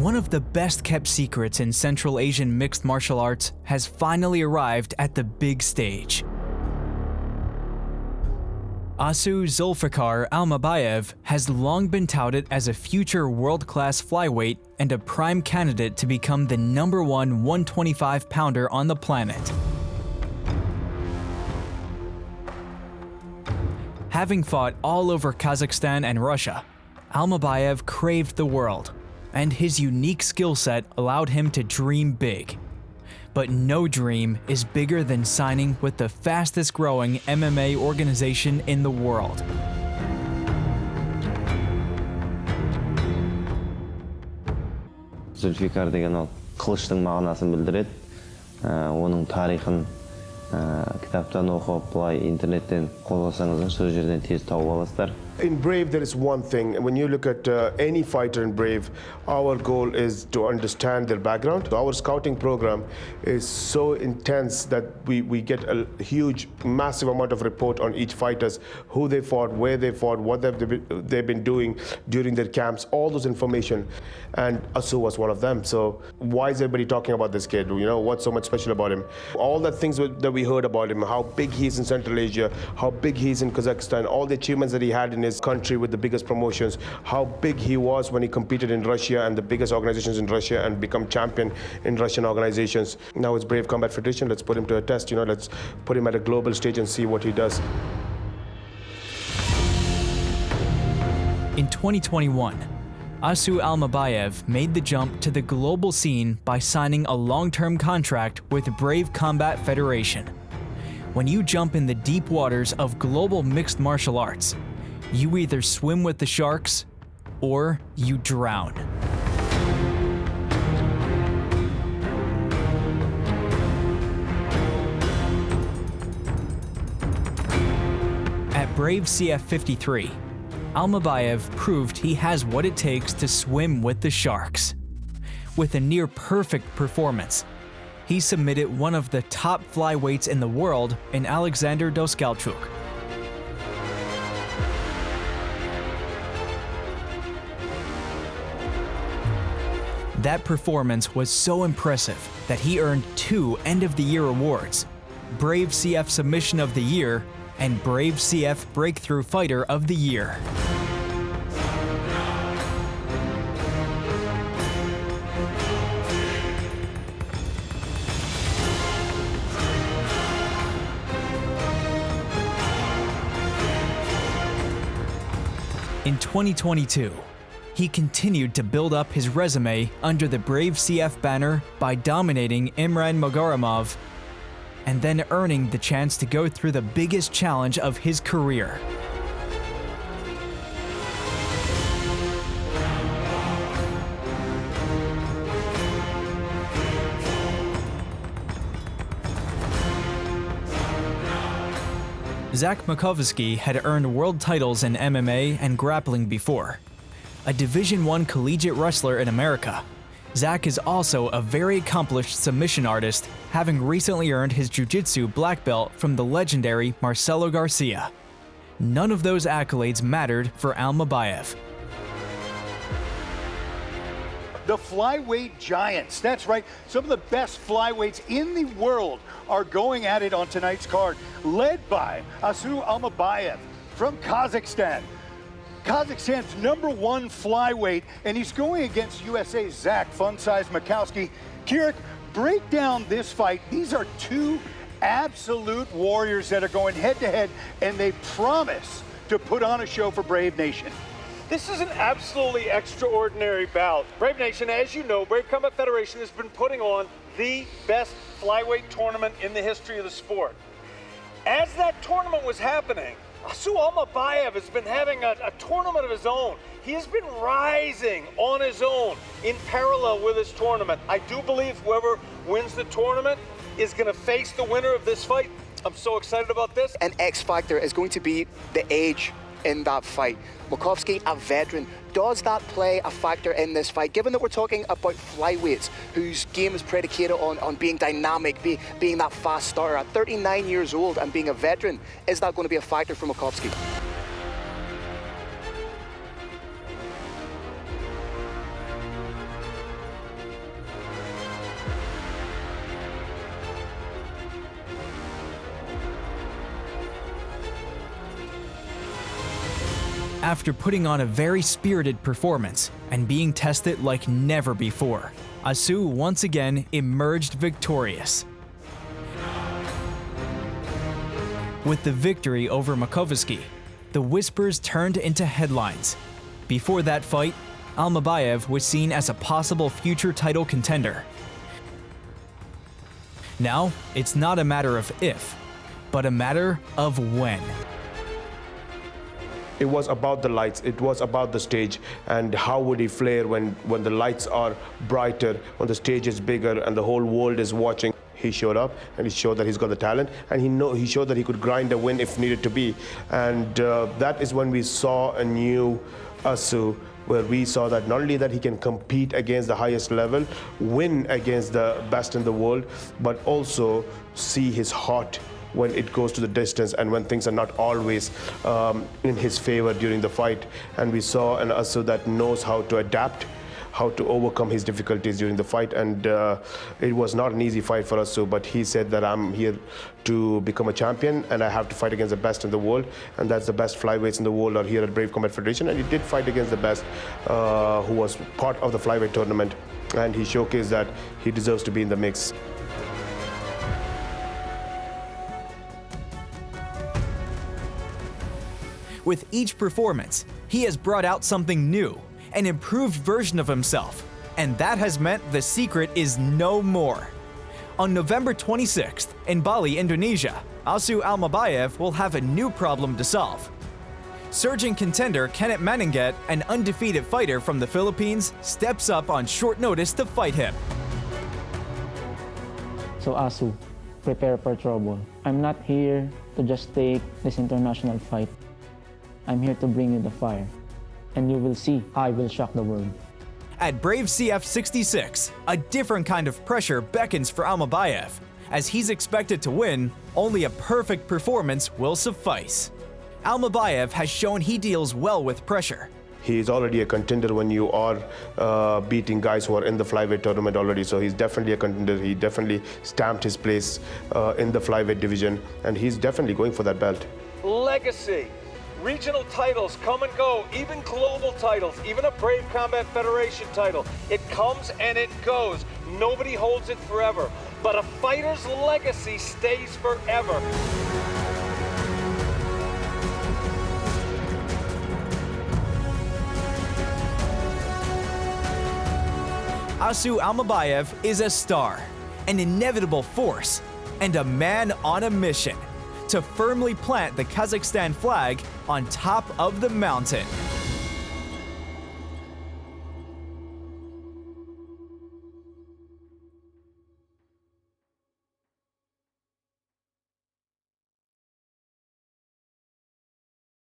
One of the best-kept secrets in Central Asian mixed martial arts has finally arrived at the big stage. ASU ALMABAEV has long been touted as a future world-class flyweight and a prime candidate to become the #1 125-pounder on the planet. Having fought all over Kazakhstan and Russia, ALMABAEV craved the world, and his unique skill set allowed him to dream big. But no dream is bigger than signing with the fastest-growing MMA organization in the world. Zulfikar деген ол қылыштың мағынасын білдіреді. Оның тарихын кітаптан оқып, былай интернеттен қолдасаңыздар, сол жерден тез тауып аласыздар. In Brave, there is one thing. When you look at any fighter in Brave, our goal is to understand their background. Our scouting program is so intense that we get a huge, massive amount of report on each fighters, who they fought, where they fought, what they've been doing during their camps, all those information. And ASU was one of them. So why is everybody talking about this kid? You know, what's so much special about him? All the things that we heard about him, how big he is in Central Asia, how big he is in Kazakhstan, all the achievements that he had in his country with the biggest promotions, how big he was when he competed in Russia and the biggest organizations in Russia and become champion in Russian organizations. Now it's Brave Combat Federation. Let's put him to a test. You know, let's put him at a global stage and see what he does. In 2021, ASU ALMABAEV made the jump to the global scene by signing a long-term contract with Brave Combat Federation. When you jump in the deep waters of global mixed martial arts, you either swim with the sharks or you drown. At Brave CF 53, ALMABAEV proved he has what it takes to swim with the sharks. With a near-perfect performance, he submitted one of the top flyweights in the world in Alexander Doskalchuk. That performance was so impressive that he earned 2 End-of-the-Year awards, Brave CF Submission of the Year and Brave CF Breakthrough Fighter of the Year. In 2022, he continued to build up his resume under the Brave CF banner by dominating Imran Mogaramov and then earning the chance to go through the biggest challenge of his career. Zach Makovsky had earned world titles in MMA and grappling before. A Division I collegiate wrestler in America, Zach is also a very accomplished submission artist, having recently earned his jiu-jitsu black belt from the legendary Marcelo Garcia. None of those accolades mattered for ALMABAEV. The flyweight giants, that's right, some of the best flyweights in the world are going at it on tonight's card, led by ASU ALMABAEV from Kazakhstan. Kazakhstan's #1 flyweight, and he's going against USA's Zach Fun-Size Makowski. Kirik, break down this fight. These are 2 absolute warriors that are going head-to-head, and they promise to put on a show for Brave Nation. This is an absolutely extraordinary bout. Brave Nation, as you know, Brave Combat Federation has been putting on the best flyweight tournament in the history of the sport. As that tournament was happening, ASU ALMABAEV has been having a tournament of his own. He has been rising on his own in parallel with his tournament. I do believe whoever wins the tournament is going to face the winner of this fight. I'm so excited about this. An X factor is going to be the age in that fight. Makovsky, a veteran. Does that play a factor in this fight? Given that we're talking about flyweights whose game is predicated on being dynamic, being that fast starter, at 39 years old and being a veteran, is that going to be a factor for Makovsky? After putting on a very spirited performance and being tested like never before, ASU once again emerged victorious. With the victory over Makovsky, the whispers turned into headlines. Before that fight, ALMABAEV was seen as a possible future title contender. Now, it's not a matter of if, but a matter of when. It was about the lights, it was about the stage, and how would he flare when the lights are brighter, when the stage is bigger and the whole world is watching. He showed up and he showed that he's got the talent, and he showed that he could grind a win if needed to be. And that is when we saw a new ASU, where we saw that not only that he can compete against the highest level, win against the best in the world, but also see his heart when it goes to the distance and when things are not always in his favor during the fight. And we saw an ASU that knows how to adapt, how to overcome his difficulties during the fight. And it was not an easy fight for ASU, but he said that I'm here to become a champion and I have to fight against the best in the world, and that's the best flyweights in the world are here at Brave Combat Federation. And he did fight against the best who was part of the flyweight tournament, and he showcased that he deserves to be in the mix. With each performance, he has brought out something new, an improved version of himself, and that has meant the secret is no more. On November 26th, in Bali, Indonesia, ASU ALMABAEV will have a new problem to solve. Surging contender Kenneth Maningget, an undefeated fighter from the Philippines, steps up on short notice to fight him. So ASU, prepare for trouble. I'm not here to just take this international fight. I'm here to bring you the fire, and you will see I will shock the world. At Brave CF 66, a different kind of pressure beckons for ALMABAEV. As he's expected to win, only a perfect performance will suffice. ALMABAEV has shown he deals well with pressure. He's already a contender when you are beating guys who are in the flyweight tournament already. So he's definitely a contender. He definitely stamped his place in the flyweight division, and he's definitely going for that belt. Legacy. Regional titles come and go, even global titles, even a Brave Combat Federation title. It comes and it goes. Nobody holds it forever. But a fighter's legacy stays forever. ASU ALMABAEV is a star, an inevitable force, and a man on a mission to firmly plant the Kazakhstan flag on top of the mountain.